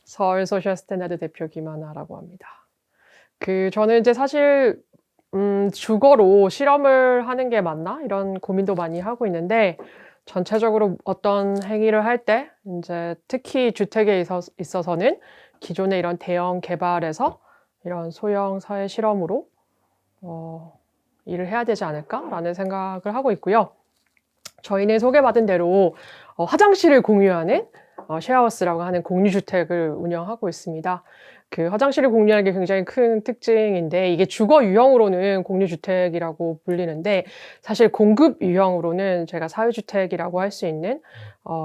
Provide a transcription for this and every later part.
서울 소셜 스탠다드 대표 김하나라고 합니다. 저는 이제 사실 주거로 실험을 하는 게 맞나? 이런 고민도 많이 하고 있는데 전체적으로 어떤 행위를 할 때 인제 특히 주택에 있어서는 기존의 이런 대형 개발에서 이런 소형 사회 실험으로 일을 해야 되지 않을까라는 생각을 하고 있고요. 저희는 소개받은 대로 화장실을 공유하는 쉐어하우스라고 하는 공유주택을 운영하고 있습니다. 화장실을 공유하는 게 굉장히 큰 특징인데 이게 주거 유형으로는 공유주택이라고 불리는데 사실 공급 유형으로는 제가 사회주택이라고 할 수 있는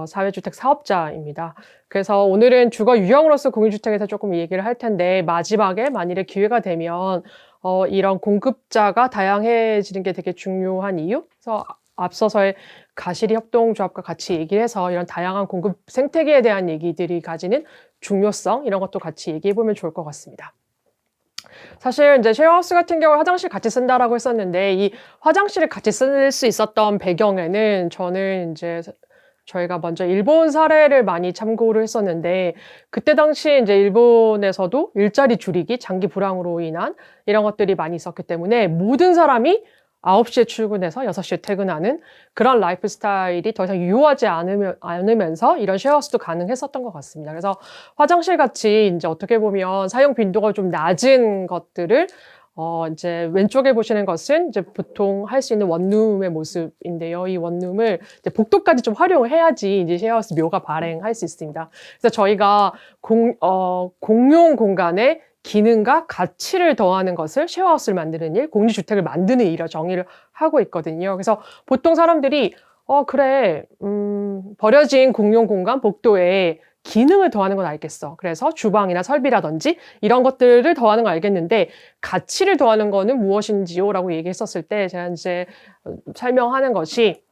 사회주택 사업자입니다. 그래서 오늘은 주거 유형으로서 공유주택에서 조금 얘기를 할 텐데 마지막에 만일에 기회가 되면 이런 공급자가 다양해지는 게 되게 중요한 이유? 그래서 앞서서의 가시리 협동조합과 같이 얘기를 해서 이런 다양한 공급 생태계에 대한 얘기들이 가지는 중요성 이런 것도 같이 얘기해 보면 좋을 것 같습니다. 사실 이제 쉐어하우스 같은 경우에 화장실 같이 쓴다라고 했었는데 이 화장실을 같이 쓸 수 있었던 배경에는 저는 이제 저희가 먼저 일본 사례를 많이 참고를 했었는데 그때 당시 이제 일본에서도 일자리 줄이기, 장기 불황으로 인한 이런 것들이 많이 있었기 때문에 모든 사람이 9시에 출근해서 6시에 퇴근하는 그런 라이프 스타일이 더 이상 유효하지 않으면서 이런 쉐어하우스도 가능했었던 것 같습니다. 그래서 화장실 같이 이제 어떻게 보면 사용 빈도가 좀 낮은 것들을 이제 왼쪽에 보시는 것은 이제 보통 할 수 있는 원룸의 모습인데요. 이 원룸을 이제 복도까지 좀 활용을 해야지 이제 쉐어하우스 묘가 발행할 수 있습니다. 그래서 저희가 공용 공간에 기능과 가치를 더하는 것을 쉐어하우스를 만드는 일, 공유주택을 만드는 일이라 정의를 하고 있거든요. 그래서 보통 사람들이 그래, 버려진 공용 공간 복도에 기능을 더하는 건 알겠어. 그래서 주방이나 설비라든지 이런 것들을 더하는 건 알겠는데 가치를 더하는 거는 무엇인지요? 라고 얘기했었을 때 제가 이제 설명하는 것이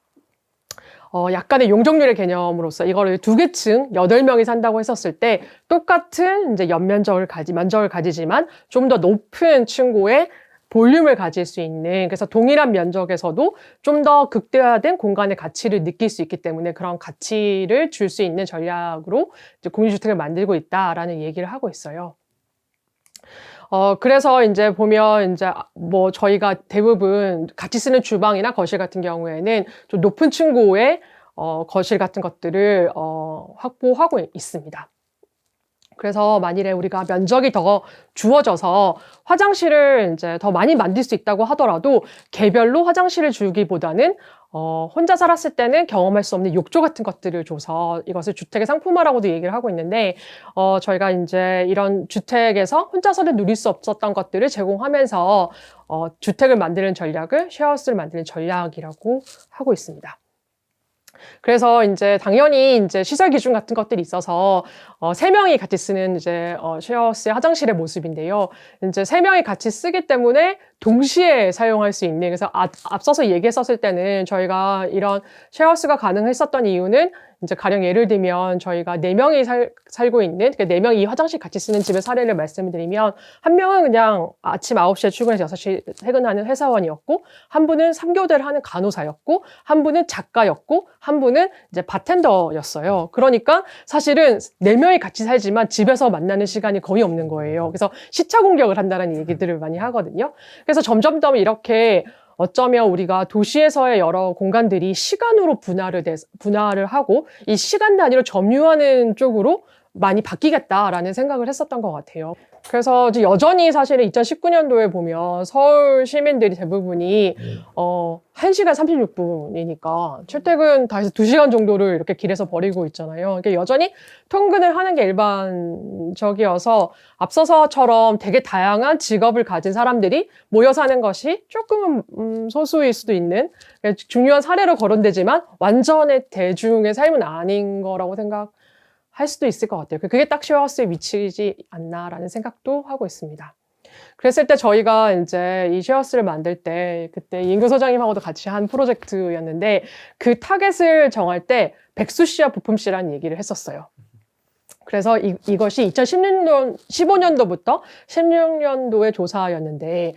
약간의 용적률의 개념으로서 이거를 2개층 8명이 산다고 했었을 때 똑같은 이제 면적을 가지지만 좀 더 높은 층고의 볼륨을 가질 수 있는 그래서 동일한 면적에서도 좀 더 극대화된 공간의 가치를 느낄 수 있기 때문에 그런 가치를 줄 수 있는 전략으로 이제 공유주택을 만들고 있다라는 얘기를 하고 있어요. 그래서 이제 보면 이제 뭐 저희가 대부분 같이 쓰는 주방이나 거실 같은 경우에는 좀 높은 층고의 거실 같은 것들을 확보하고 있습니다. 그래서 만일에 우리가 면적이 더 주어져서 화장실을 이제 더 많이 만들 수 있다고 하더라도 개별로 화장실을 주기보다는 혼자 살았을 때는 경험할 수 없는 욕조 같은 것들을 줘서 이것을 주택의 상품화라고도 얘기를 하고 있는데 저희가 이제 이런 주택에서 혼자서는 누릴 수 없었던 것들을 제공하면서 주택을 만드는 전략을 쉐어하우스를 만드는 전략이라고 하고 있습니다. 그래서 이제 당연히 이제 시설 기준 같은 것들이 있어서 3명이 같이 쓰는 이제 쉐어하우스의 화장실의 모습인데요. 이제 3명이 같이 쓰기 때문에 동시에 사용할 수 있는 그래서 앞서서 얘기했었을 때는 저희가 이런 쉐어하우스가 가능했었던 이유는 이제 가령 예를 들면 저희가 4명이 살고 있는 그러니까 4명이 이 화장실 같이 쓰는 집의 사례를 말씀을 드리면 한 명은 그냥 아침 9시에 출근해서 6시에 퇴근하는 회사원이었고 한 분은 3교대를 하는 간호사였고 한 분은 작가였고 한 분은 이제 바텐더였어요. 그러니까 사실은 4명이 같이 살지만 집에서 만나는 시간이 거의 없는 거예요. 그래서 시차 공격을 한다는 얘기들을 많이 하거든요. 그래서 점점 더 이렇게 어쩌면 우리가 도시에서의 여러 공간들이 시간으로 분할을 하고 이 시간 단위로 점유하는 쪽으로 많이 바뀌겠다라는 생각을 했었던 것 같아요. 그래서 여전히 사실은 2019년도에 보면 서울 시민들이 대부분이 1시간 36분이니까 출퇴근 다 해서 2시간 정도를 이렇게 길에서 버리고 있잖아요. 그러니까 여전히 통근을 하는 게 일반적이어서 앞서서처럼 되게 다양한 직업을 가진 사람들이 모여 사는 것이 조금은 소수일 수도 있는 중요한 사례로 거론되지만 완전의 대중의 삶은 아닌 거라고 할 수도 있을 것 같아요. 그게 딱 쉐어하우스에 미치지 않나라는 생각도 하고 있습니다. 그랬을 때 저희가 이제 이 쉐어하우스를 만들 때 그때 이인규 소장님하고도 같이 한 프로젝트였는데 그 타겟을 정할 때 백수 씨와 부품 씨라는 얘기를 했었어요. 그래서 이것이 2015년도부터 16년도의 조사였는데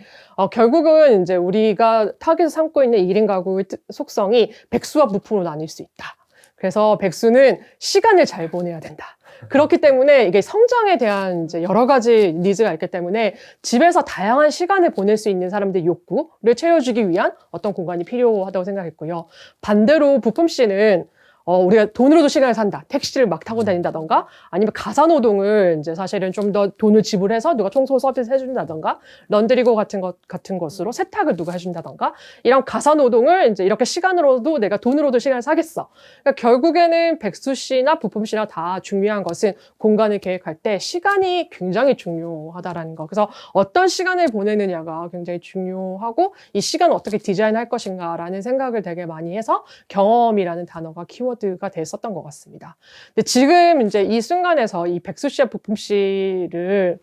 결국은 이제 우리가 타겟을 삼고 있는 1인 가구의 속성이 백수와 부품으로 나뉠 수 있다. 그래서 백수는 시간을 잘 보내야 된다. 그렇기 때문에 이게 성장에 대한 이제 여러 가지 니즈가 있기 때문에 집에서 다양한 시간을 보낼 수 있는 사람들의 욕구를 채워주기 위한 어떤 공간이 필요하다고 생각했고요. 반대로 부품 씨는 우리가 돈으로도 시간을 산다. 택시를 막 타고 다닌다던가, 아니면 가사노동을 이제 사실은 좀 더 돈을 지불해서 누가 청소 서비스 해준다던가, 런드리고 같은 것으로 세탁을 누가 해준다던가, 이런 가사노동을 이제 이렇게 시간으로도 내가 돈으로도 시간을 사겠어. 그러니까 결국에는 백수 씨나 부품 씨나 다 중요한 것은 공간을 계획할 때 시간이 굉장히 중요하다라는 거. 그래서 어떤 시간을 보내느냐가 굉장히 중요하고, 이 시간을 어떻게 디자인할 것인가라는 생각을 되게 많이 해서 경험이라는 단어가 키워드가 됐었던 것 같습니다. 근데 지금 이제 이 순간에서 이 백수 씨와 부품 씨를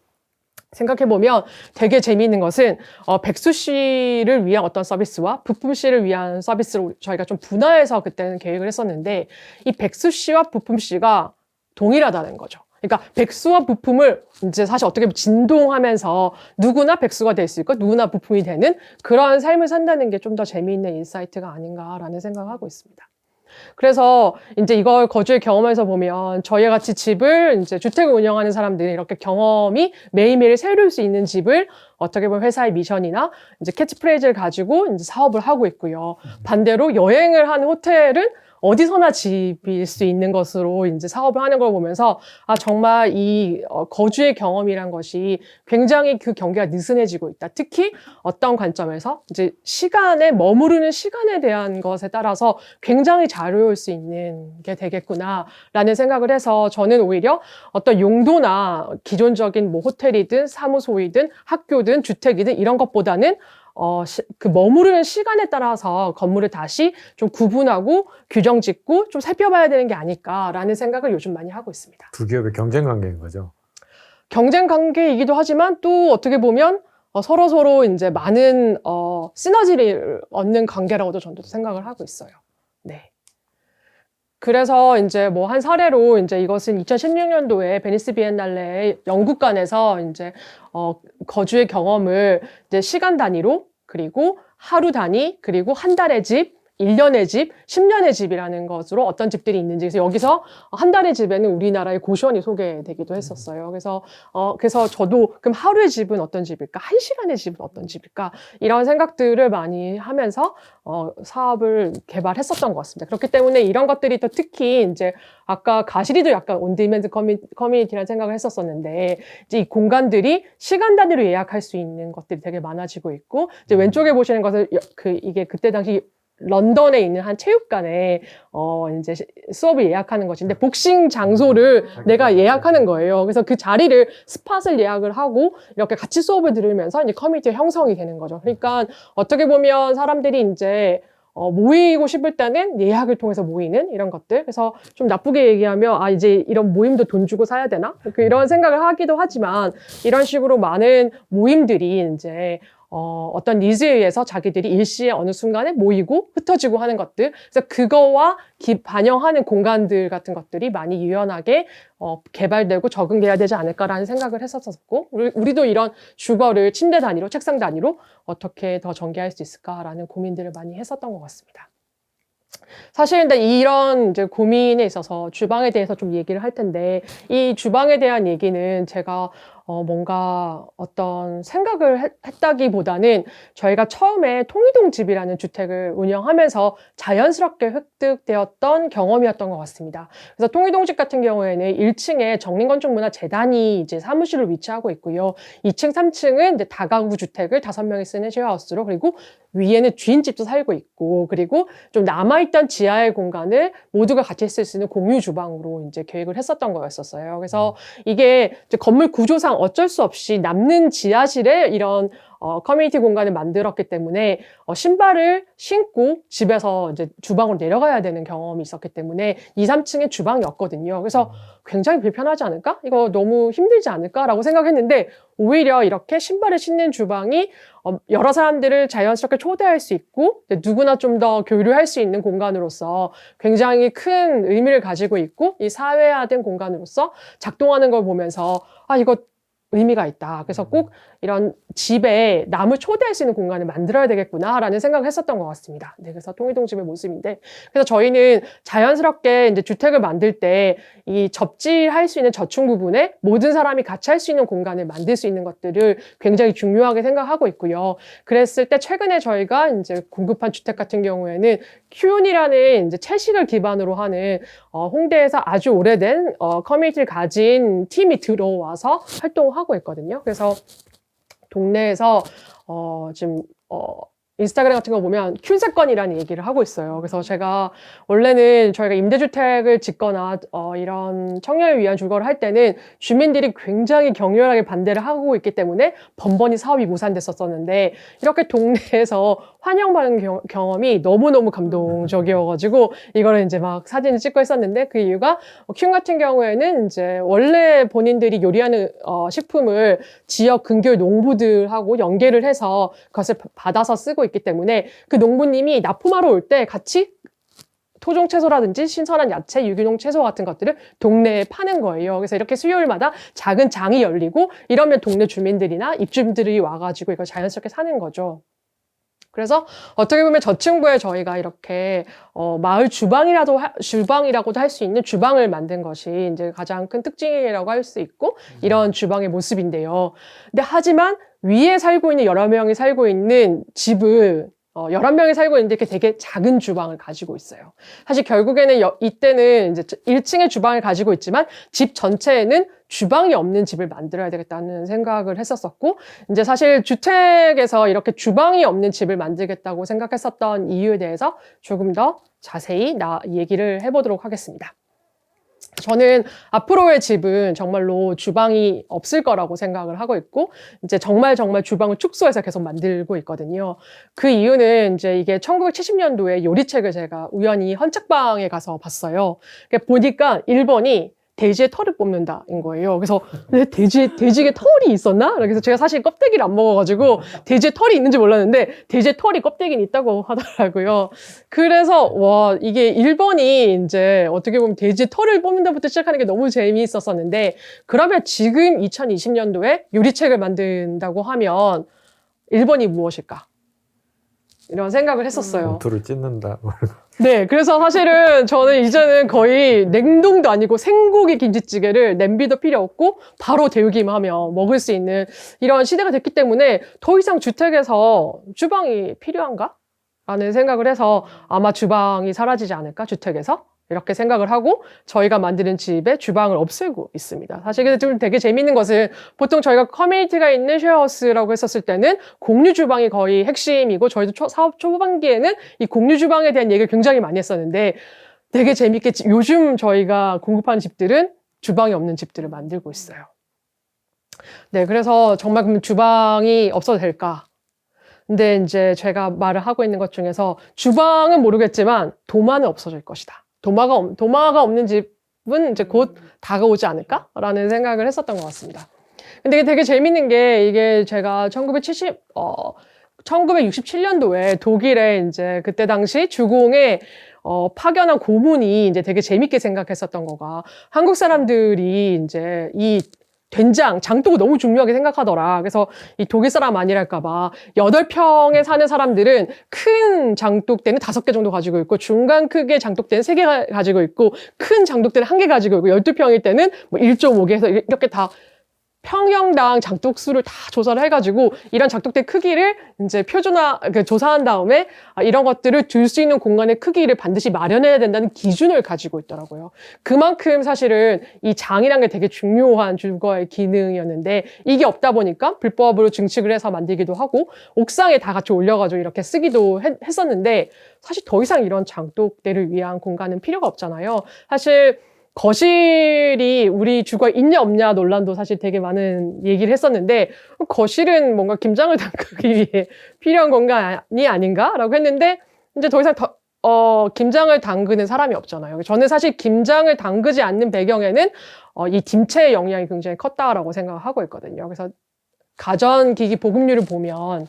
생각해보면 되게 재미있는 것은 백수 씨를 위한 어떤 서비스와 부품 씨를 위한 서비스로 저희가 좀 분화해서 그때는 계획을 했었는데, 이 백수 씨와 부품 씨가 동일하다는 거죠. 그러니까 백수와 부품을 이제 사실 어떻게 보면 진동하면서 누구나 백수가 될 수 있고 누구나 부품이 되는 그런 삶을 산다는 게 좀 더 재미있는 인사이트가 아닌가라는 생각을 하고 있습니다. 그래서 이제 이걸 거주의 경험에서 보면 저희 같이 집을 이제 주택을 운영하는 사람들이 이렇게 경험이 매일매일 새로울 수 있는 집을 어떻게 보면 회사의 미션이나 이제 캐치프레이즈를 가지고 이제 사업을 하고 있고요. 반대로 여행을 하는 호텔은 어디서나 집일 수 있는 것으로 이제 사업을 하는 걸 보면서 정말 이 거주의 경험이란 것이 굉장히 그 경계가 느슨해지고 있다. 특히 어떤 관점에서 이제 시간에 머무르는 시간에 대한 것에 따라서 굉장히 자유로울 수 있는 게 되겠구나라는 생각을 해서 저는 오히려 어떤 용도나 기존적인 뭐 호텔이든 사무소이든 학교든 주택이든 이런 것보다는 그 머무르는 시간에 따라서 건물을 다시 좀 구분하고 규정 짓고 좀 살펴봐야 되는 게 아닐까라는 생각을 요즘 많이 하고 있습니다. 두 기업의 경쟁 관계인 거죠. 경쟁 관계이기도 하지만 또 어떻게 보면 서로 이제 많은 시너지를 얻는 관계라고도 저는 생각을 하고 있어요. 네. 그래서 이제 뭐 한 사례로 이제 이것은 2016년도에 베니스 비엔날레 영국관에서 이제 거주의 경험을 이제 시간 단위로, 그리고 하루 단위, 그리고 한 달의 집, 1년의 집, 10년의 집이라는 것으로 어떤 집들이 있는지. 그래서 여기서 한 달의 집에는 우리나라의 고시원이 소개되기도 했었어요. 그래서 저도 그럼 하루의 집은 어떤 집일까? 한 시간의 집은 어떤 집일까? 이런 생각들을 많이 하면서 사업을 개발했었던 것 같습니다. 그렇기 때문에 이런 것들이 또 특히 이제 아까 가시리도 약간 온디맨드 커뮤니티라는 생각을 했었었는데, 이제 이 공간들이 시간 단위로 예약할 수 있는 것들이 되게 많아지고 있고, 이제 왼쪽에 보시는 것은 이게 그때 당시 런던에 있는 한 체육관에 이제 수업을 예약하는 것인데, 복싱 장소를 내가 예약하는 거예요. 그래서 그 자리를 스팟을 예약을 하고 이렇게 같이 수업을 들으면서 이제 커뮤니티가 형성이 되는 거죠. 그러니까 어떻게 보면 사람들이 이제 모이고 싶을 때는 예약을 통해서 모이는 이런 것들. 그래서 좀 나쁘게 얘기하면 이제 이런 모임도 돈 주고 사야 되나? 이런 생각을 하기도 하지만, 이런 식으로 많은 모임들이 이제 어떤 니즈에 의해서 자기들이 일시에 어느 순간에 모이고 흩어지고 하는 것들. 그래서 그거와 반영하는 공간들 같은 것들이 많이 유연하게 개발되고 적응돼야 되지 않을까라는 생각을 했었었고, 우리도 이런 주거를 침대 단위로, 책상 단위로 어떻게 더 전개할 수 있을까라는 고민들을 많이 했었던 것 같습니다. 사실 근데 이런 이제 고민에 있어서 주방에 대해서 좀 얘기를 할 텐데, 이 주방에 대한 얘기는 제가 뭔가 어떤 생각을 했다기보다는 저희가 처음에 통이동 집이라는 주택을 운영하면서 자연스럽게 획득되었던 경험이었던 것 같습니다. 그래서 통이동 집 같은 경우에는 1층에 정린건축문화재단이 이제 사무실로 위치하고 있고요. 2층, 3층은 이제 다가구 주택을 5명이 쓰는 쉐어하우스로, 그리고 위에는 주인집도 살고 있고, 그리고 좀 남아있던 지하의 공간을 모두가 같이 쓸 수 있는 공유 주방으로 이제 계획을 했었던 거였었어요. 그래서 이게 이제 건물 구조상 어쩔 수 없이 남는 지하실에 이런 커뮤니티 공간을 만들었기 때문에 신발을 신고 집에서 이제 주방으로 내려가야 되는 경험이 있었기 때문에 2, 3층에 주방이 없거든요. 그래서 굉장히 불편하지 않을까? 이거 너무 힘들지 않을까라고 생각했는데, 오히려 이렇게 신발을 신는 주방이 여러 사람들을 자연스럽게 초대할 수 있고 누구나 좀 더 교류할 수 있는 공간으로서 굉장히 큰 의미를 가지고 있고, 이 사회화된 공간으로서 작동하는 걸 보면서 이거 의미가 있다. 그래서 꼭 이런 집에 남을 초대할 수 있는 공간을 만들어야 되겠구나라는 생각을 했었던 것 같습니다. 네, 그래서 통일동 집의 모습인데, 그래서 저희는 자연스럽게 이제 주택을 만들 때 이 접지할 수 있는 저층 부분에 모든 사람이 같이 할 수 있는 공간을 만들 수 있는 것들을 굉장히 중요하게 생각하고 있고요. 그랬을 때 최근에 저희가 이제 공급한 주택 같은 경우에는 큐온이라는 이제 채식을 기반으로 하는 홍대에서 아주 오래된 커뮤니티를 가진 팀이 들어와서 활동을 하고 있거든요. 그래서 동네에서 지금 인스타그램 같은 거 보면 큐세권이라는 얘기를 하고 있어요. 그래서 제가 원래는 저희가 임대주택을 짓거나 이런 청년을 위한 주거를 할 때는 주민들이 굉장히 격렬하게 반대를 하고 있기 때문에 번번이 사업이 무산됐었는데, 이렇게 동네에서 환영받는 경험이 너무너무 감동적이어가지고 이거를 이제 막 사진을 찍고 했었는데, 그 이유가 큐 같은 경우에는 이제 원래 본인들이 요리하는 식품을 지역 근교 농부들하고 연계를 해서 그것을 받아서 쓰고 있기 때문에 그 농부님이 납품하러 올 때 같이 토종 채소라든지 신선한 야채, 유기농 채소 같은 것들을 동네에 파는 거예요. 그래서 이렇게 수요일마다 작은 장이 열리고 이러면 동네 주민들이나 입주민들이 와가지고 이걸 자연스럽게 사는 거죠. 그래서 어떻게 보면 저층부에 저희가 이렇게 마을 주방이라고도 할 수 있는 주방을 만든 것이 이제 가장 큰 특징이라고 할 수 있고, 이런 주방의 모습인데요. 근데 하지만 위에 살고 있는 여러 명이 살고 있는 집은 11명이 살고 있는데 이렇게 되게 작은 주방을 가지고 있어요. 사실 결국에는 이때는 이제 1층의 주방을 가지고 있지만 집 전체에는 주방이 없는 집을 만들어야 되겠다는 생각을 했었었고, 이제 사실 주택에서 이렇게 주방이 없는 집을 만들겠다고 생각했었던 이유에 대해서 조금 더 자세히 얘기를 해보도록 하겠습니다. 저는 앞으로의 집은 정말로 주방이 없을 거라고 생각을 하고 있고, 이제 정말 주방을 축소해서 계속 만들고 있거든요. 그 이유는 이제 이게 1970년도에 요리책을 제가 우연히 헌책방에 가서 봤어요. 보니까 1번이 돼지의 털을 뽑는다인 거예요. 그래서 돼지에 털이 있었나? 그래서 제가 사실 껍데기를 안 먹어가지고 돼지에 털이 있는지 몰랐는데 돼지의 털이 껍데기는 있다고 하더라고요. 그래서 와, 이게 1번이 이제 어떻게 보면 돼지의 털을 뽑는다부터 시작하는 게 너무 재미있었었는데, 그러면 지금 2020년도에 요리책을 만든다고 하면 1번이 무엇일까? 이런 생각을 했었어요. 모토를 찢는다. 네, 그래서 사실은 저는 이제는 거의 냉동도 아니고 생고기 김치찌개를 냄비도 필요 없고 바로 데우기만 하면 먹을 수 있는 이런 시대가 됐기 때문에 더 이상 주택에서 주방이 필요한가? 라는 생각을 해서 아마 주방이 사라지지 않을까? 주택에서? 이렇게 생각을 하고 저희가 만드는 집에 주방을 없애고 있습니다. 사실 근데 좀 되게 재밌는 것은, 보통 저희가 커뮤니티가 있는 쉐어하우스라고 했었을 때는 공유 주방이 거의 핵심이고, 저희도 사업 초반기에는 이 공유 주방에 대한 얘기를 굉장히 많이 했었는데, 되게 재밌게 요즘 저희가 공급하는 집들은 주방이 없는 집들을 만들고 있어요. 네, 그래서 정말 그럼 주방이 없어도 될까? 근데 이제 제가 말을 하고 있는 것 중에서 주방은 모르겠지만 도마는 없어질 것이다. 도마가 없는 집은 이제 곧 다가오지 않을까라는 생각을 했었던 것 같습니다. 근데 이게 되게 재밌는 게, 이게 제가 1967년도에 독일에 이제 그때 당시 주공에 파견한 고문이 이제 되게 재밌게 생각했었던 거가, 한국 사람들이 이제 이 된장, 장독을 너무 중요하게 생각하더라. 그래서 이 독일 사람 아니랄까봐 8평에 사는 사람들은 큰 장독대는 5개 정도 가지고 있고, 중간 크기의 장독대는 3개 가지고 있고, 큰 장독대는 1개 가지고 있고, 12평일 때는 뭐 1.5개 해서 이렇게 다 평형당 장독수를 다 조사를 해가지고 이런 장독대 크기를 이제 조사한 다음에 이런 것들을 둘 수 있는 공간의 크기를 반드시 마련해야 된다는 기준을 가지고 있더라고요. 그만큼 사실은 이 장이라는 게 되게 중요한 주거의 기능이었는데, 이게 없다 보니까 불법으로 증축을 해서 만들기도 하고 옥상에 다 같이 올려가지고 이렇게 쓰기도 했었는데, 사실 더 이상 이런 장독대를 위한 공간은 필요가 없잖아요. 사실 거실이 우리 주거에 있냐 없냐 논란도 사실 되게 많은 얘기를 했었는데, 거실은 뭔가 김장을 담그기 위해 필요한 공간이 아닌가라고 했는데, 이제 더 이상 김장을 담그는 사람이 없잖아요. 저는 사실 김장을 담그지 않는 배경에는 이 dim체의 영향이 굉장히 컸다라고 생각을 하고 있거든요. 그래서 가전기기 보급률을 보면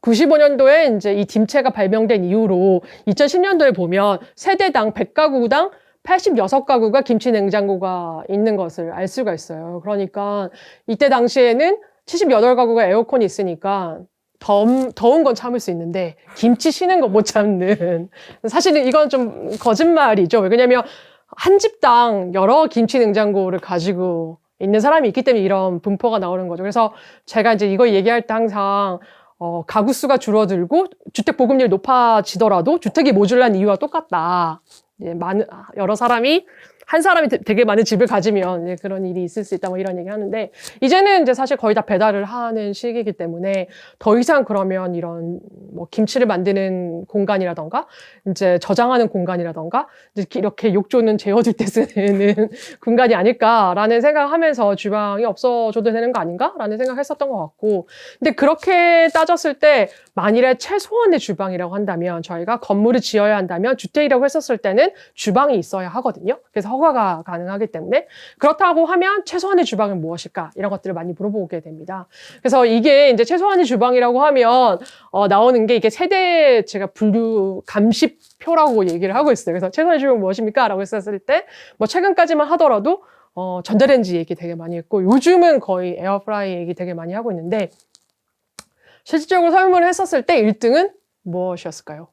95년도에 이제 이 dim체가 발명된 이후로 2010년도에 보면 세대당 100가구당 86가구가 김치 냉장고가 있는 것을 알 수가 있어요. 그러니까 이때 당시에는 78가구가 에어컨이 있으니까 더운 건 참을 수 있는데 김치 쉬는 거 못 참는 사실은 이건 좀 거짓말이죠. 왜냐면 한 집당 여러 김치 냉장고를 가지고 있는 사람이 있기 때문에 이런 분포가 나오는 거죠. 그래서 제가 이제 이거 얘기할 때 항상 가구 수가 줄어들고 주택 보급률이 높아지더라도 주택이 모자란 이유와 똑같다. 여러 사람이 한 사람이 되게 많은 집을 가지면 그런 일이 있을 수 있다 뭐 이런 얘기 하는데 이제는 이제 사실 거의 다 배달을 하는 시기이기 때문에 더 이상 그러면 이런 뭐 김치를 만드는 공간이라던가 이제 저장하는 공간이라던가 이제 이렇게 욕조는 재워둘 때 쓰는 공간이 아닐까라는 생각하면서 주방이 없어져도 되는 거 아닌가라는 생각했었던 것 같고 근데 그렇게 따졌을 때 만일에 최소한의 주방이라고 한다면 저희가 건물을 지어야 한다면 주택이라고 했었을 때는 주방이 있어야 하거든요. 그래서 허가가 가능하기 때문에 그렇다고 하면 최소한의 주방은 무엇일까? 이런 것들을 많이 물어보게 됩니다. 그래서 이게 이제 최소한의 주방이라고 하면 나오는 게 이게 세대 제가 분류 감시표라고 얘기를 하고 있어요. 그래서 최소한의 주방은 무엇입니까? 라고 했었을 때 뭐 최근까지만 하더라도 전자레인지 얘기 되게 많이 했고 요즘은 거의 에어프라이 얘기 되게 많이 하고 있는데 실질적으로 설문을 했었을 때 1등은 무엇이었을까요?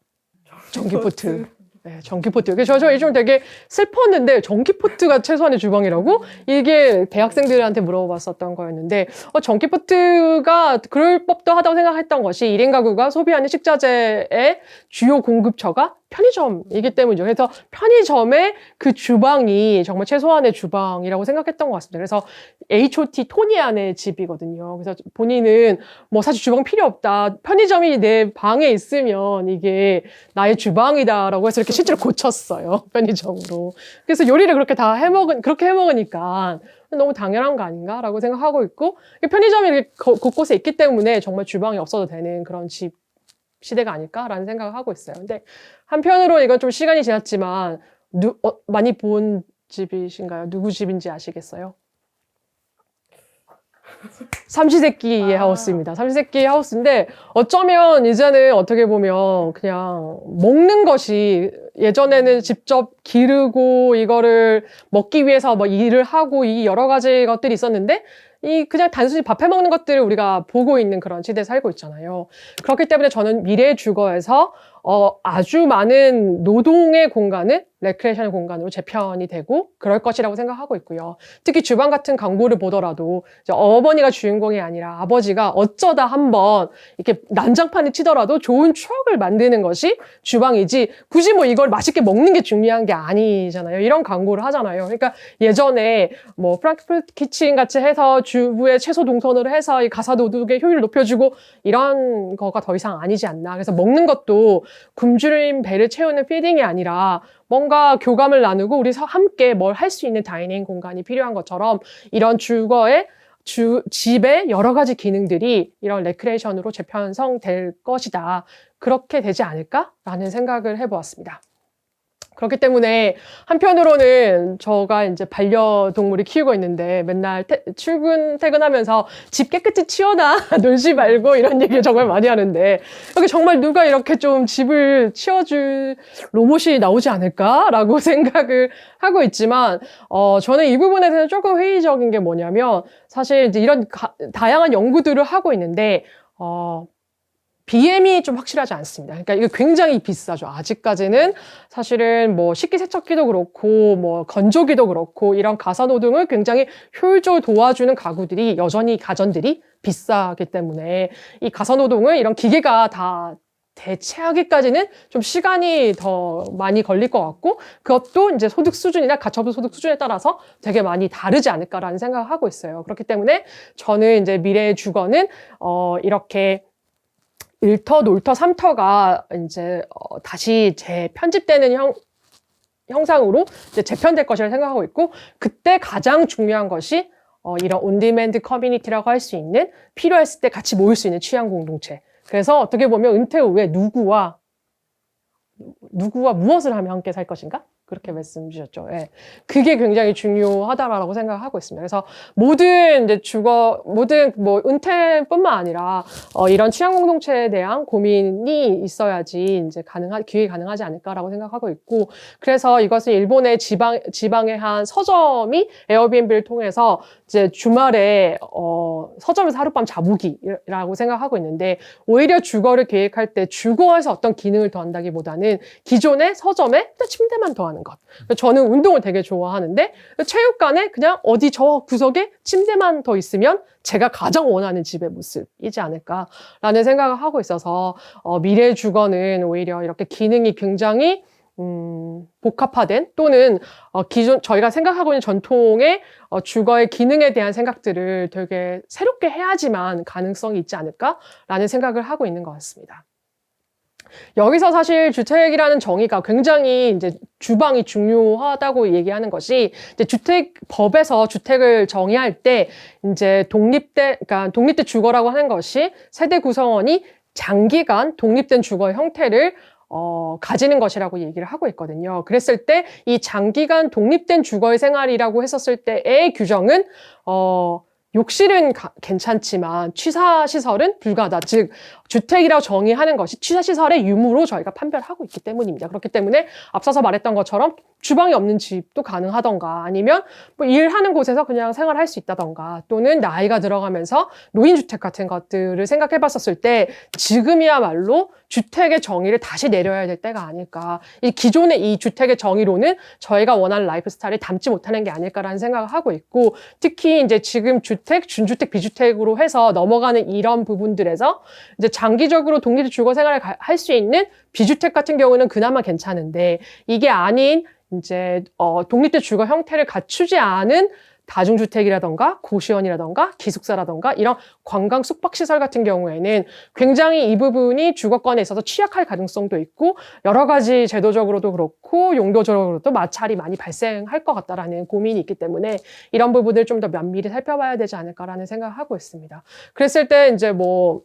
전기포트. 네, 전기포트. 그래서 저 요즘 되게 슬펐는데 전기포트가 최소한의 주방이라고? 이게 대학생들한테 물어봤었던 거였는데 전기포트가 그럴 법도 하다고 생각했던 것이 1인 가구가 소비하는 식자재의 주요 공급처가 편의점이기 때문이죠. 그래서 편의점의 그 주방이 정말 최소한의 주방이라고 생각했던 것 같습니다. 그래서 H.O.T. 토니 안의 집이거든요. 그래서 본인은 뭐 사실 주방 필요 없다. 편의점이 내 방에 있으면 이게 나의 주방이다라고 해서 이렇게 실제로 고쳤어요. 편의점으로. 그래서 요리를 그렇게 그렇게 해먹으니까 너무 당연한 거 아닌가라고 생각하고 있고 편의점이 이렇게 곳곳에 있기 때문에 정말 주방이 없어도 되는 그런 집 시대가 아닐까라는 생각을 하고 있어요. 근데 한편으로 이건 좀 시간이 지났지만 많이 본 집이신가요? 누구 집인지 아시겠어요? 삼시세끼의 하우스입니다. 삼시세끼의 하우스인데 어쩌면 이제는 어떻게 보면 그냥 먹는 것이 예전에는 직접 기르고 이거를 먹기 위해서 뭐 일을 하고 이 여러 가지 것들이 있었는데 이 그냥 단순히 밥 해먹는 것들을 우리가 보고 있는 그런 시대에 살고 있잖아요. 그렇기 때문에 저는 미래의 주거에서 아주 많은 노동의 공간을 레크레이션 공간으로 재편이 되고 그럴 것이라고 생각하고 있고요. 특히 주방 같은 광고를 보더라도 이제 어머니가 주인공이 아니라 아버지가 어쩌다 한번 이렇게 난장판을 치더라도 좋은 추억을 만드는 것이 주방이지 굳이 뭐 이걸 맛있게 먹는 게 중요한 게 아니잖아요. 이런 광고를 하잖아요. 그러니까 예전에 뭐 프랑크푸르트 키친 같이 해서 주부의 채소 동선으로 해서 이 가사도둑의 효율을 높여주고 이런 거가 더 이상 아니지 않나. 그래서 먹는 것도 굶주린 배를 채우는 피딩이 아니라 뭔가 교감을 나누고 우리 함께 뭘 할 수 있는 다이닝 공간이 필요한 것처럼 이런 주거의 집의 여러 가지 기능들이 이런 레크레이션으로 재편성될 것이다. 그렇게 되지 않을까라는 생각을 해보았습니다. 그렇기 때문에 한편으로는 저가 이제 반려동물을 키우고 있는데 맨날 퇴근하면서 집 깨끗이 치워놔 놀지 말고 이런 얘기를 정말 많이 하는데 여기 정말 누가 이렇게 좀 집을 치워줄 로봇이 나오지 않을까라고 생각을 하고 있지만 저는 이 부분에 대해서 조금 회의적인 게 뭐냐면 사실 이제 이런 다양한 연구들을 하고 있는데 BM이 좀 확실하지 않습니다. 그러니까 이거 굉장히 비싸죠. 아직까지는 사실은 뭐 식기세척기도 그렇고 뭐 건조기도 그렇고 이런 가사노동을 굉장히 효율적으로 도와주는 가구들이 여전히 가전들이 비싸기 때문에 이 가사노동을 이런 기계가 다 대체하기까지는 좀 시간이 더 많이 걸릴 것 같고 그것도 이제 소득 수준이나 가처분 소득 수준에 따라서 되게 많이 다르지 않을까라는 생각을 하고 있어요. 그렇기 때문에 저는 이제 미래의 주거는 이렇게 1터, 놀터, 3터가 이제 다시 재편집되는 형상으로 이제 재편될 것이라 생각하고 있고 그때 가장 중요한 것이 이런 온디맨드 커뮤니티라고 할 수 있는 필요했을 때 같이 모일 수 있는 취향 공동체. 그래서 어떻게 보면 은퇴 후에 누구와 무엇을 하면 함께 살 것인가? 그렇게 말씀 주셨죠. 예. 그게 굉장히 중요하다라고 생각하고 있습니다. 그래서 모든 이제 모든 뭐 은퇴뿐만 아니라 이런 취향 공동체에 대한 고민이 있어야지 이제 기획이 가능하지 않을까라고 생각하고 있고, 그래서 이것은 일본의 지방의 한 서점이 에어비앤비를 통해서 이제 주말에 서점에서 하룻밤 자보기라고 생각하고 있는데, 오히려 주거를 계획할 때 주거에서 어떤 기능을 더한다기보다는 기존의 서점에 침대만 더하는 것. 저는 운동을 되게 좋아하는데 체육관에 그냥 어디 저 구석에 침대만 더 있으면 제가 가장 원하는 집의 모습이지 않을까라는 생각을 하고 있어서 미래 주거는 오히려 이렇게 기능이 굉장히 복합화된, 또는 기존 저희가 생각하고 있는 전통의 주거의 기능에 대한 생각들을 되게 새롭게 해야지만 가능성이 있지 않을까라는 생각을 하고 있는 것 같습니다. 여기서 사실 주택이라는 정의가 굉장히 이제 주방이 중요하다고 얘기하는 것이, 이제 주택법에서 주택을 정의할 때 이제 그러니까 독립된 주거라고 하는 것이 세대 구성원이 장기간 독립된 주거의 형태를 가지는 것이라고 얘기를 하고 있거든요. 그랬을 때 이 장기간 독립된 주거의 생활이라고 했었을 때의 규정은 욕실은 괜찮지만 취사시설은 불가하다. 즉 주택이라고 정의하는 것이 취사시설의 유무로 저희가 판별하고 있기 때문입니다. 그렇기 때문에 앞서서 말했던 것처럼 주방이 없는 집도 가능하던가, 아니면 뭐 일하는 곳에서 그냥 생활할 수 있다던가, 또는 나이가 들어가면서 노인주택 같은 것들을 생각해 봤었을 때 지금이야말로 주택의 정의를 다시 내려야 될 때가 아닐까. 이 기존의 이 주택의 정의로는 저희가 원하는 라이프 스타일을 담지 못하는 게 아닐까라는 생각을 하고 있고, 특히 이제 지금 주택, 준주택, 비주택으로 해서 넘어가는 이런 부분들에서 이제 장기적으로 독립 주거 생활을 할 수 있는 비주택 같은 경우는 그나마 괜찮은데, 이게 아닌 이제 독립된 주거 형태를 갖추지 않은 다중주택이라던가 고시원이라던가 기숙사라던가 이런 관광 숙박시설 같은 경우에는 굉장히 이 부분이 주거권에 있어서 취약할 가능성도 있고, 여러 가지 제도적으로도 그렇고 용도적으로도 마찰이 많이 발생할 것 같다라는 고민이 있기 때문에 이런 부분을 좀 더 면밀히 살펴봐야 되지 않을까라는 생각을 하고 있습니다. 그랬을 때 이제 뭐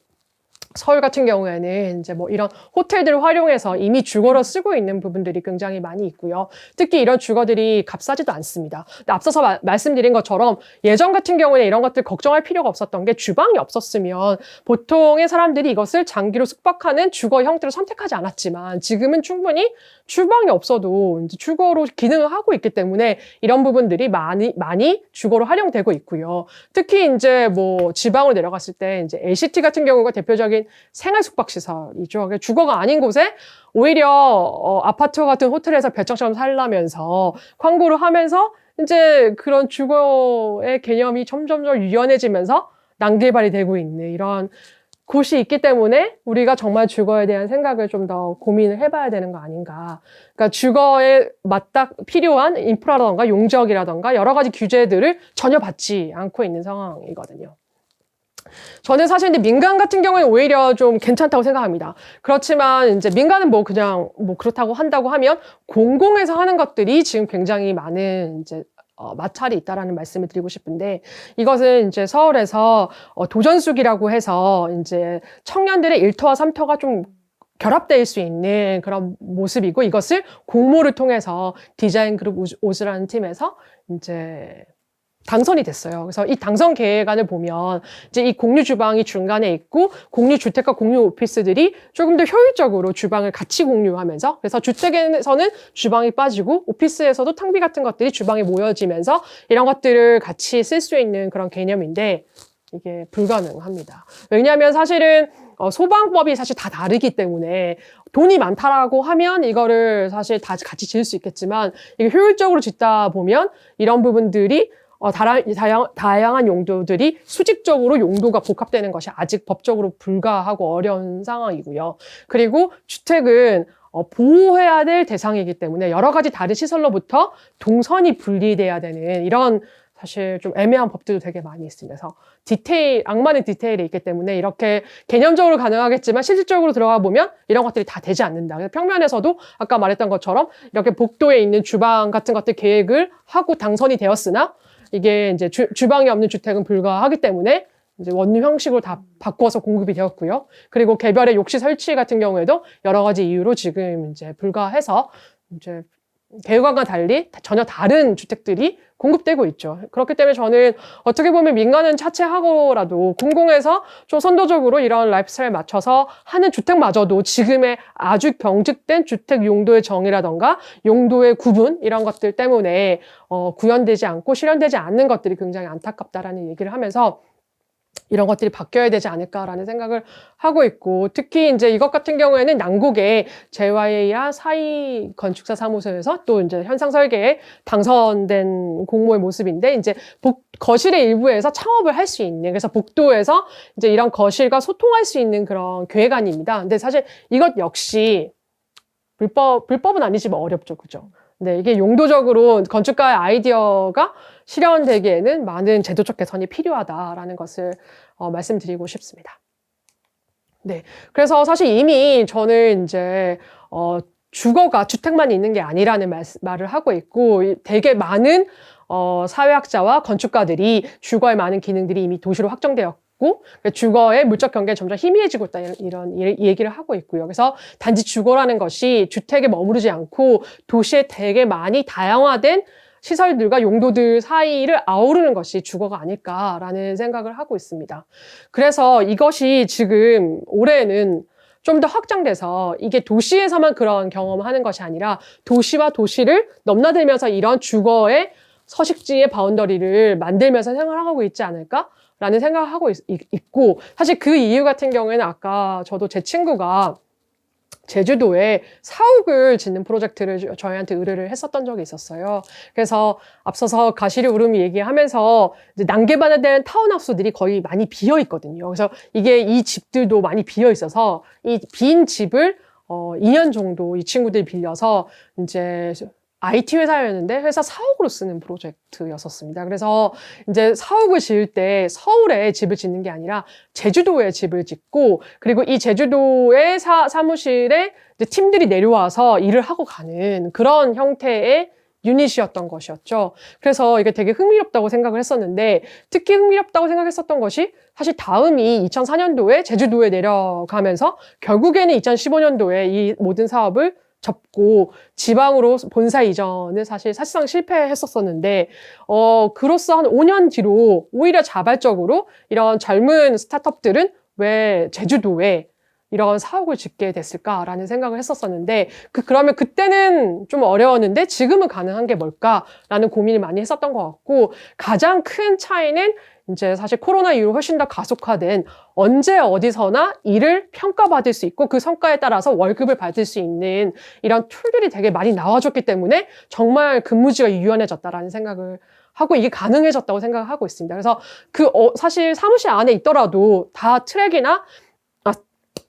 서울 같은 경우에는 이제 뭐 이런 호텔들을 활용해서 이미 주거로 쓰고 있는 부분들이 굉장히 많이 있고요. 특히 이런 주거들이 값싸지도 않습니다. 근데 앞서서 말씀드린 것처럼 예전 같은 경우에 이런 것들 걱정할 필요가 없었던 게, 주방이 없었으면 보통의 사람들이 이것을 장기로 숙박하는 주거 형태를 선택하지 않았지만, 지금은 충분히 주방이 없어도 이제 주거로 기능을 하고 있기 때문에 이런 부분들이 많이 주거로 활용되고 있고요. 특히 이제 뭐 지방으로 내려갔을 때 이제 LCT 같은 경우가 대표적인 생활 숙박시설이죠. 주거가 아닌 곳에 오히려 아파트 같은 호텔에서 별장처럼 살라면서 광고를 하면서 이제 그런 주거의 개념이 점점점 유연해지면서 난개발이 되고 있는 이런 곳이 있기 때문에 우리가 정말 주거에 대한 생각을 좀 더 고민을 해봐야 되는 거 아닌가. 그러니까 주거에 맞닥 필요한 인프라라던가 용적이라던가 여러 가지 규제들을 전혀 받지 않고 있는 상황이거든요. 저는 사실 근데 민간 같은 경우는 오히려 좀 괜찮다고 생각합니다. 그렇지만 이제 민간은 뭐 그냥 뭐 그렇다고 한다고 하면 공공에서 하는 것들이 지금 굉장히 많은 이제 마찰이 있다라는 말씀을 드리고 싶은데, 이것은 이제 서울에서 도전숙이라고 해서 이제 청년들의 일터와 삼터가 좀 결합될 수 있는 그런 모습이고, 이것을 공모를 통해서 디자인 그룹 오즈라는 팀에서 이제 당선이 됐어요. 그래서 이 당선 계획안을 보면 이제 이 공유 주방이 중간에 있고 공유 주택과 공유 오피스들이 조금 더 효율적으로 주방을 같이 공유하면서, 그래서 주택에서는 주방이 빠지고 오피스에서도 탕비 같은 것들이 주방에 모여지면서 이런 것들을 같이 쓸 수 있는 그런 개념인데, 이게 불가능합니다. 왜냐하면 사실은 소방법이 사실 다 다르기 때문에 돈이 많다라고 하면 이거를 사실 다 같이 지을 수 있겠지만, 이게 효율적으로 짓다 보면 이런 부분들이 다양한 용도들이 수직적으로 용도가 복합되는 것이 아직 법적으로 불가하고 어려운 상황이고요. 그리고 주택은 보호해야 될 대상이기 때문에 여러 가지 다른 시설로부터 동선이 분리돼야 되는 이런 사실 좀 애매한 법들도 되게 많이 있습니다. 그래서 악마는 디테일이 있기 때문에 이렇게 개념적으로 가능하겠지만 실질적으로 들어가 보면 이런 것들이 다 되지 않는다. 그래서 평면에서도 아까 말했던 것처럼 이렇게 복도에 있는 주방 같은 것들 계획을 하고 당선이 되었으나, 이게 이제 주방이 없는 주택은 불가하기 때문에 이제 원룸 형식으로 다 바꿔서 공급이 되었고요. 그리고 개별의 욕실 설치 같은 경우에도 여러 가지 이유로 지금 이제 불가해서 이제 계획안과 달리 전혀 다른 주택들이 공급되고 있죠. 그렇기 때문에 저는 어떻게 보면 민간은 차치하고라도 공공에서 좀 선도적으로 이런 라이프 스타일에 맞춰서 하는 주택마저도 지금의 아주 경직된 주택 용도의 정의라던가 용도의 구분 이런 것들 때문에 구현되지 않고 실현되지 않는 것들이 굉장히 안타깝다라는 얘기를 하면서 이런 것들이 바뀌어야 되지 않을까라는 생각을 하고 있고, 특히 이제 이것 같은 경우에는 양곡의 JYA야 사이 건축사 사무소에서 또 이제 현상 설계에 당선된 공모의 모습인데, 이제 거실의 일부에서 창업을 할 수 있는, 그래서 복도에서 이제 이런 거실과 소통할 수 있는 그런 계획안입니다. 근데 사실 이것 역시 불법은 아니지 뭐 어렵죠, 그죠? 네, 이게 용도적으로 건축가의 아이디어가 실현되기에는 많은 제도적 개선이 필요하다라는 것을 말씀드리고 싶습니다. 네, 그래서 사실 이미 저는 이제 주거가 주택만 있는 게 아니라는 말을 하고 있고, 되게 많은 사회학자와 건축가들이 주거의 많은 기능들이 이미 도시로 확정되었고, 주거의 물적 경계는 점점 희미해지고 있다, 이런 얘기를 하고 있고요. 그래서 단지 주거라는 것이 주택에 머무르지 않고 도시에 되게 많이 다양화된 시설들과 용도들 사이를 아우르는 것이 주거가 아닐까라는 생각을 하고 있습니다. 그래서 이것이 지금 올해는 좀 더 확장돼서 이게 도시에서만 그런 경험을 하는 것이 아니라 도시와 도시를 넘나들면서 이런 주거의 서식지의 바운더리를 만들면서 생활하고 있지 않을까라는 생각을 하고 있고, 사실 그 이유 같은 경우에는 아까 저도 제 친구가 제주도에 사옥을 짓는 프로젝트를 저희한테 의뢰를 했었던 적이 있었어요. 그래서 앞서서 가시리 우름이 얘기하면서 이제 난개발된 타운하우스들이 거의 많이 비어 있거든요. 그래서 이 집들도 많이 비어 있어서 이 빈 집을 2년 정도 이 친구들이 빌려서 이제 IT 회사였는데 회사 사옥으로 쓰는 프로젝트였었습니다. 그래서 이제 사옥을 지을 때 서울에 집을 짓는 게 아니라 제주도에 집을 짓고, 그리고 이 제주도의 사무실에 이제 팀들이 내려와서 일을 하고 가는 그런 형태의 유닛이었던 것이었죠. 그래서 이게 되게 흥미롭다고 생각을 했었는데, 특히 흥미롭다고 생각했었던 것이 사실 다음이 2004년도에 제주도에 내려가면서 결국에는 2015년도에 이 모든 사업을 접고 지방으로 본사 이전을 사실상 실패했었었는데, 그로써 한 5년 뒤로 오히려 자발적으로 이런 젊은 스타트업들은 왜 제주도에 이런 사옥을 짓게 됐을까라는 생각을 했었었는데, 그러면 그때는 좀 어려웠는데 지금은 가능한 게 뭘까라는 고민을 많이 했었던 것 같고, 가장 큰 차이는 이제 사실 코로나 이후로 훨씬 더 가속화된 언제 어디서나 일을 평가받을 수 있고 그 성과에 따라서 월급을 받을 수 있는 이런 툴들이 되게 많이 나와줬기 때문에 정말 근무지가 유연해졌다라는 생각을 하고 이게 가능해졌다고 생각을 하고 있습니다. 그래서 사실 사무실 안에 있더라도 다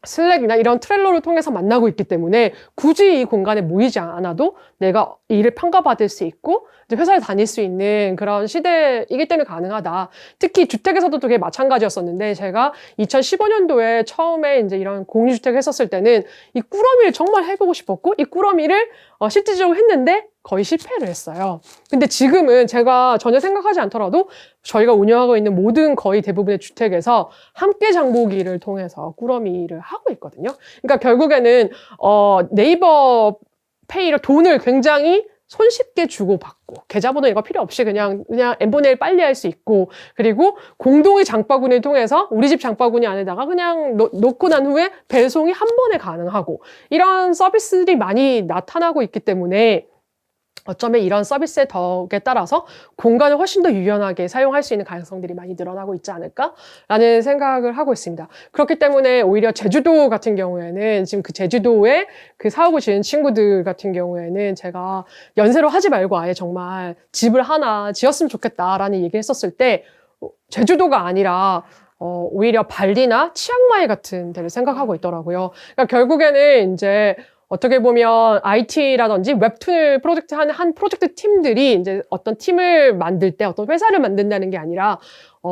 슬랙이나 이런 트렐로를 통해서 만나고 있기 때문에 굳이 이 공간에 모이지 않아도 내가 일을 평가받을 수 있고 이제 회사에 다닐 수 있는 그런 시대이기 때문에 가능하다. 특히 주택에서도 되게 마찬가지였었는데, 제가 2015년도에 처음에 이제 이런 공유주택을 했었을 때는 이 꾸러미를 정말 해보고 싶었고, 이 꾸러미를 실질적으로 했는데 거의 실패를 했어요. 근데 지금은 제가 전혀 생각하지 않더라도 저희가 운영하고 있는 모든 거의 대부분의 주택에서 함께 장보기를 통해서 꾸러미를 하고 있거든요. 그러니까 결국에는 네이버 페이로 돈을 굉장히 손쉽게 주고받고, 계좌번호 이거 필요 없이 그냥 n분의 1 빨리 할 수 있고, 그리고 공동의 장바구니를 통해서 우리 집 장바구니 안에다가 그냥 놓고 난 후에 배송이 한 번에 가능하고, 이런 서비스들이 많이 나타나고 있기 때문에 어쩌면 이런 서비스의 덕에 따라서 공간을 훨씬 더 유연하게 사용할 수 있는 가능성들이 많이 늘어나고 있지 않을까라는 생각을 하고 있습니다. 그렇기 때문에 오히려 제주도 같은 경우에는 지금 그 제주도에 그 사옥을 지은 친구들 같은 경우에는 제가 연세로 하지 말고 아예 정말 집을 하나 지었으면 좋겠다라는 얘기를 했었을 때 제주도가 아니라 오히려 발리나 치앙마이 같은 데를 생각하고 있더라고요. 그러니까 결국에는 이제 어떻게 보면 IT라든지 웹툰을 한 프로젝트 팀들이 이제 어떤 팀을 만들 때 어떤 회사를 만든다는 게 아니라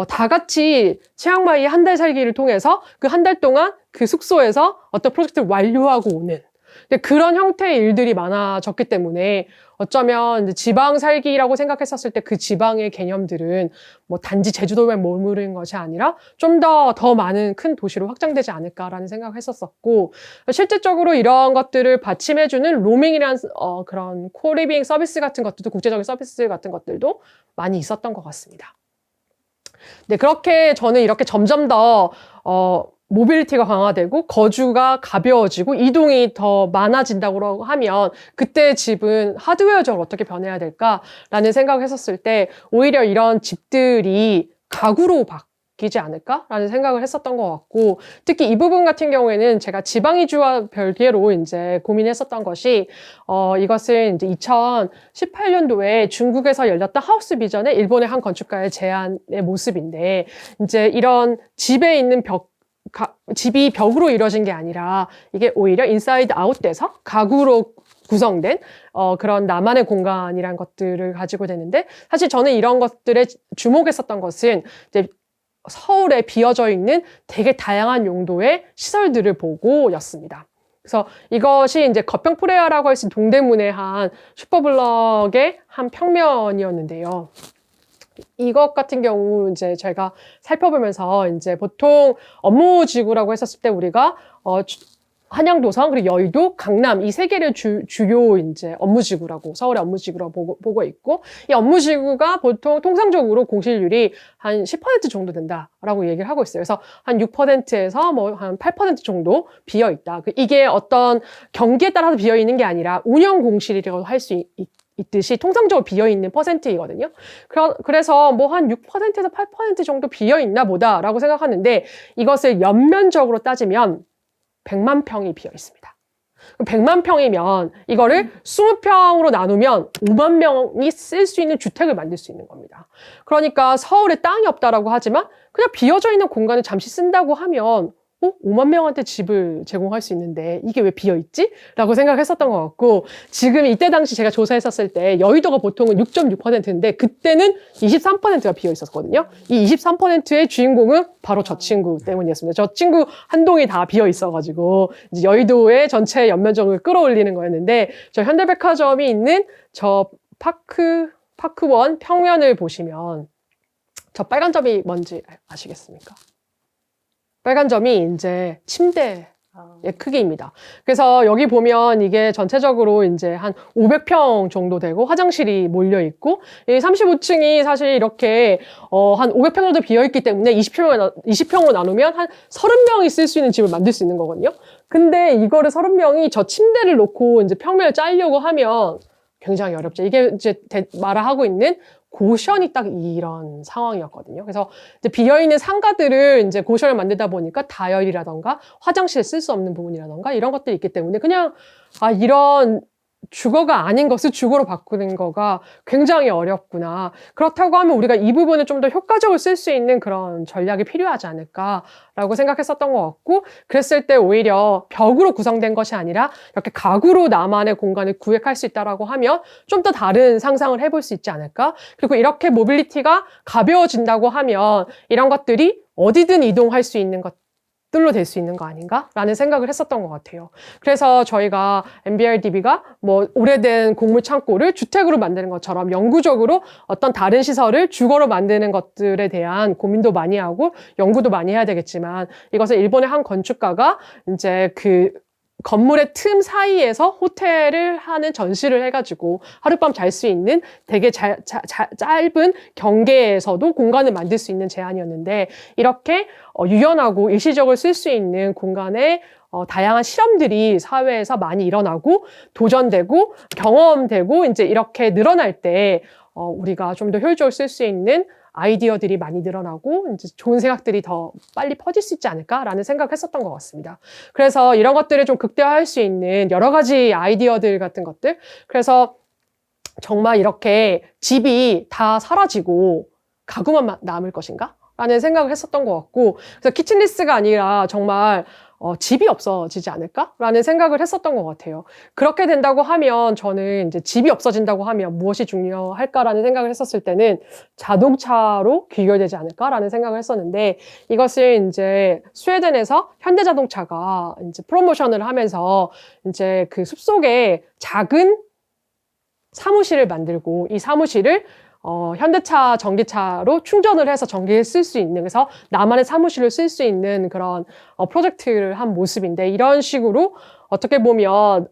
다 같이 치앙마이 한 달 살기를 통해서 그 한 달 동안 그 숙소에서 어떤 프로젝트를 완료하고 오는, 근데 그런 형태의 일들이 많아졌기 때문에 어쩌면 이제 지방 살기라고 생각했었을 때 그 지방의 개념들은 뭐 단지 제주도에 머무르는 것이 아니라 좀 더 많은 큰 도시로 확장되지 않을까라는 생각을 했었었고, 실질적으로 이런 것들을 받침해주는 로밍이라는 그런 코리빙 서비스 같은 것들도, 국제적인 서비스 같은 것들도 많이 있었던 것 같습니다. 네, 그렇게 저는 이렇게 점점 더 모빌리티가 강화되고 거주가 가벼워지고 이동이 더 많아진다고 하면 그때 집은 하드웨어적으로 어떻게 변해야 될까라는 생각을 했었을 때 오히려 이런 집들이 가구로 바뀌지 않을까라는 생각을 했었던 것 같고, 특히 이 부분 같은 경우에는 제가 지방 이주와 별개로 이제 고민했었던 것이 이것은 이제 2018년도에 중국에서 열렸던 하우스 비전의 일본의 한 건축가의 제안의 모습인데, 이제 이런 집에 있는 집이 벽으로 이루어진 게 아니라 이게 오히려 인사이드 아웃 돼서 가구로 구성된 그런 나만의 공간이란 것들을 가지고 되는데, 사실 저는 이런 것들에 주목했었던 것은 이제 서울에 비어져 있는 되게 다양한 용도의 시설들을 보고였습니다. 그래서 이것이 이제 거평프레아라고 할 수 있는 동대문의 한 슈퍼블럭의 한 평면이었는데요. 이것 같은 경우 이제 제가 살펴보면서 이제 보통 업무지구라고 했었을 때 우리가 한양, 도성, 그리고 여의도, 강남 이 세 개를 주요 이제 업무지구라고, 서울의 업무지구라고 보고 있고, 이 업무지구가 보통 통상적으로 공실률이 한 10% 정도 된다라고 얘기를 하고 있어요. 그래서 한 6%에서 뭐 한 8% 정도 비어 있다. 이게 어떤 경기에 따라서 비어 있는 게 아니라 운영 공실이라고 할 수 있듯이 통상적으로 비어있는 퍼센트이거든요. 그래서 뭐 한 6%에서 8% 정도 비어있나 보다라고 생각하는데, 이것을 연면적으로 따지면 100만 평이 비어있습니다. 100만 평이면 이거를 20평으로 나누면 5만 명이 쓸 수 있는 주택을 만들 수 있는 겁니다. 그러니까 서울에 땅이 없다라고 하지만 그냥 비어져 있는 공간을 잠시 쓴다고 하면 5만 명한테 집을 제공할 수 있는데 이게 왜 비어있지? 라고 생각했었던 것 같고, 지금 이때 당시 제가 조사했었을 때 여의도가 보통은 6.6%인데 그때는 23%가 비어있었거든요. 이 23%의 주인공은 바로 저 친구 때문이었습니다. 저 친구 한 동이 다 비어있어가지고 이제 여의도의 전체 연면적을 끌어올리는 거였는데, 저 현대백화점이 있는 저 파크원 평면을 보시면 저 빨간 점이 뭔지 아시겠습니까? 빨간 점이 이제 침대의 크기입니다. 그래서 여기 보면 이게 전체적으로 이제 한 500평 정도 되고 화장실이 몰려 있고, 이 35층이 사실 이렇게 한 500평 정도 비어 있기 때문에 20평으로 나누면 한 30명이 쓸 수 있는 집을 만들 수 있는 거거든요. 근데 이거를 30명이 저 침대를 놓고 이제 평면을 짜려고 하면 굉장히 어렵죠. 이게 이제 말하고 있는 고션이 딱 이런 상황이었거든요. 그래서 이제 비어있는 상가들을 이제 고션을 만들다 보니까 다열이라던가 화장실에 쓸 수 없는 부분이라던가 이런 것들이 있기 때문에 그냥 이런 주거가 아닌 것을 주거로 바꾸는 거가 굉장히 어렵구나. 그렇다고 하면 우리가 이 부분을 좀 더 효과적으로 쓸 수 있는 그런 전략이 필요하지 않을까라고 생각했었던 것 같고, 그랬을 때 오히려 벽으로 구성된 것이 아니라 이렇게 가구로 나만의 공간을 구획할 수 있다라고 하면 좀 더 다른 상상을 해볼 수 있지 않을까? 그리고 이렇게 모빌리티가 가벼워진다고 하면 이런 것들이 어디든 이동할 수 있는 것들로 될 수 있는 거 아닌가라는 생각을 했었던 것 같아요. 그래서 저희가 MBRDB가 뭐 오래된 곡물 창고를 주택으로 만드는 것처럼 영구적으로 어떤 다른 시설을 주거로 만드는 것들에 대한 고민도 많이 하고 연구도 많이 해야 되겠지만, 이것을 일본의 한 건축가가 이제 그 건물의 틈 사이에서 호텔을 하는 전시를 해가지고 하룻밤 잘 수 있는 되게 짧은 경계에서도 공간을 만들 수 있는 제안이었는데, 이렇게 유연하고 일시적으로 쓸 수 있는 공간에 다양한 실험들이 사회에서 많이 일어나고 도전되고 경험되고 이제 이렇게 늘어날 때 우리가 좀 더 효율적으로 쓸 수 있는 아이디어들이 많이 늘어나고 이제 좋은 생각들이 더 빨리 퍼질 수 있지 않을까라는 생각을 했었던 것 같습니다. 그래서 이런 것들을 좀 극대화할 수 있는 여러 가지 아이디어들 같은 것들, 그래서 정말 이렇게 집이 다 사라지고 가구만 남을 것인가? 라는 생각을 했었던 것 같고, 그래서 키친리스가 아니라 정말 집이 없어지지 않을까라는 생각을 했었던 것 같아요. 그렇게 된다고 하면 저는 이제 집이 없어진다고 하면 무엇이 중요할까라는 생각을 했었을 때는 자동차로 귀결되지 않을까라는 생각을 했었는데 이것을 이제 스웨덴에서 현대자동차가 이제 프로모션을 하면서 이제 그 숲속에 작은 사무실을 만들고 이 사무실을 현대차 전기차로 충전을 해서 전기를 쓸 수 있는 그래서 나만의 사무실을 쓸 수 있는 그런 프로젝트를 한 모습인데 이런 식으로 어떻게 보면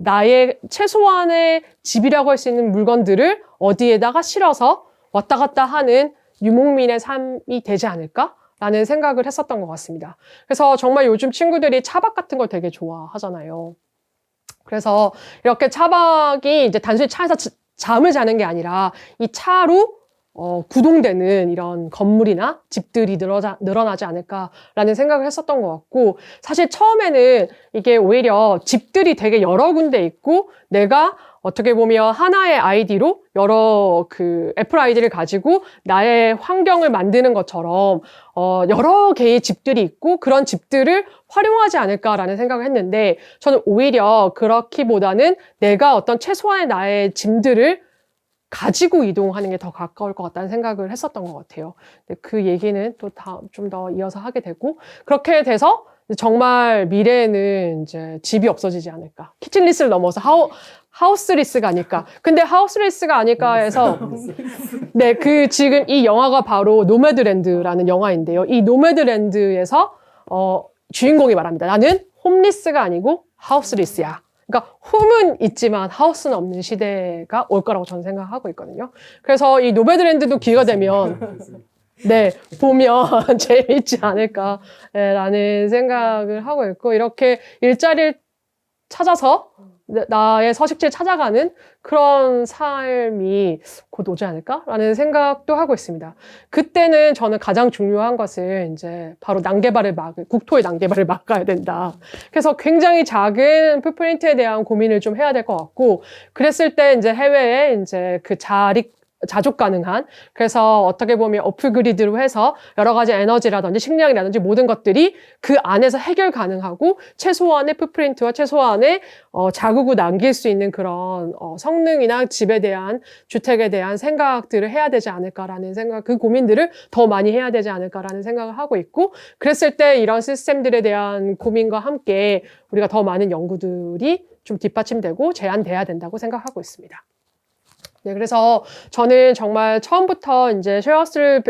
나의 최소한의 집이라고 할 수 있는 물건들을 어디에다가 실어서 왔다 갔다 하는 유목민의 삶이 되지 않을까라는 생각을 했었던 것 같습니다. 그래서 정말 요즘 친구들이 차박 같은 걸 되게 좋아하잖아요. 그래서 이렇게 차박이 이제 단순히 차에서 잠을 자는 게 아니라 이 차로 구동되는 이런 건물이나 집들이 늘어나지 않을까라는 생각을 했었던 것 같고 사실 처음에는 이게 오히려 집들이 되게 여러 군데 있고 내가 어떻게 보면 하나의 아이디로 여러 그 애플 아이디를 가지고 나의 환경을 만드는 것처럼 여러 개의 집들이 있고 그런 집들을 활용하지 않을까라는 생각을 했는데 저는 오히려 그렇기보다는 내가 어떤 최소한의 나의 짐들을 가지고 이동하는 게 더 가까울 것 같다는 생각을 했었던 것 같아요. 근데 그 얘기는 또 좀 더 이어서 하게 되고 그렇게 돼서 정말 미래에는 이제 집이 없어지지 않을까. 키친리스를 넘어서 하우스리스가 아닐까. 근데 하우스리스가 아닐까 해서 네, 지금 이 영화가 바로 노매드랜드라는 영화인데요. 이 노매드랜드에서 주인공이 말합니다. 나는 홈리스가 아니고 하우스리스야. 그러니까 홈은 있지만 하우스는 없는 시대가 올 거라고 저는 생각하고 있거든요. 그래서 이 노매드랜드도 기회가 되면 네, 보면 재밌지 않을까라는 생각을 하고 있고 이렇게 일자리를 찾아서 나의 서식지를 찾아가는 그런 삶이 곧 오지 않을까라는 생각도 하고 있습니다. 그때는 저는 가장 중요한 것은 이제 바로 국토의 난개발을 막아야 된다. 그래서 굉장히 작은 풋프린트에 대한 고민을 좀 해야 될 것 같고, 그랬을 때 이제 해외에 이제 그 자족 가능한 그래서 어떻게 보면 어플 그리드로 해서 여러 가지 에너지라든지 식량이라든지 모든 것들이 그 안에서 해결 가능하고 최소한의 풋프린트와 최소한의 자국을 남길 수 있는 그런 성능이나 집에 대한 주택에 대한 생각들을 해야 되지 않을까라는 생각 그 고민들을 더 많이 해야 되지 않을까라는 생각을 하고 있고 그랬을 때 이런 시스템들에 대한 고민과 함께 우리가 더 많은 연구들이 좀 뒷받침되고 제한돼야 된다고 생각하고 있습니다. 네, 그래서 저는 정말 처음부터 이제 쉐어하우스를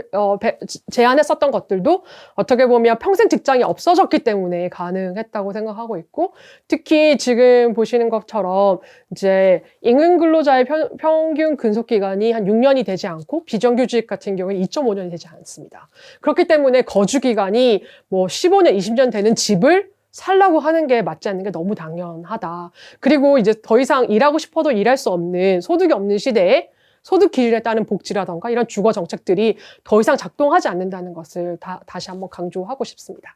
제안했었던 것들도 어떻게 보면 평생 직장이 없어졌기 때문에 가능했다고 생각하고 있고, 특히 지금 보시는 것처럼 이제 임금 근로자의 평균 근속 기간이 한 6년이 되지 않고 비정규직 같은 경우는 2.5년이 되지 않습니다. 그렇기 때문에 거주 기간이 뭐 15년, 20년 되는 집을 살라고 하는 게 맞지 않는 게 너무 당연하다. 그리고 이제 더 이상 일하고 싶어도 일할 수 없는 소득이 없는 시대에 소득 기준에 따른 복지라던가 이런 주거 정책들이 더 이상 작동하지 않는다는 것을 다시 한번 강조하고 싶습니다.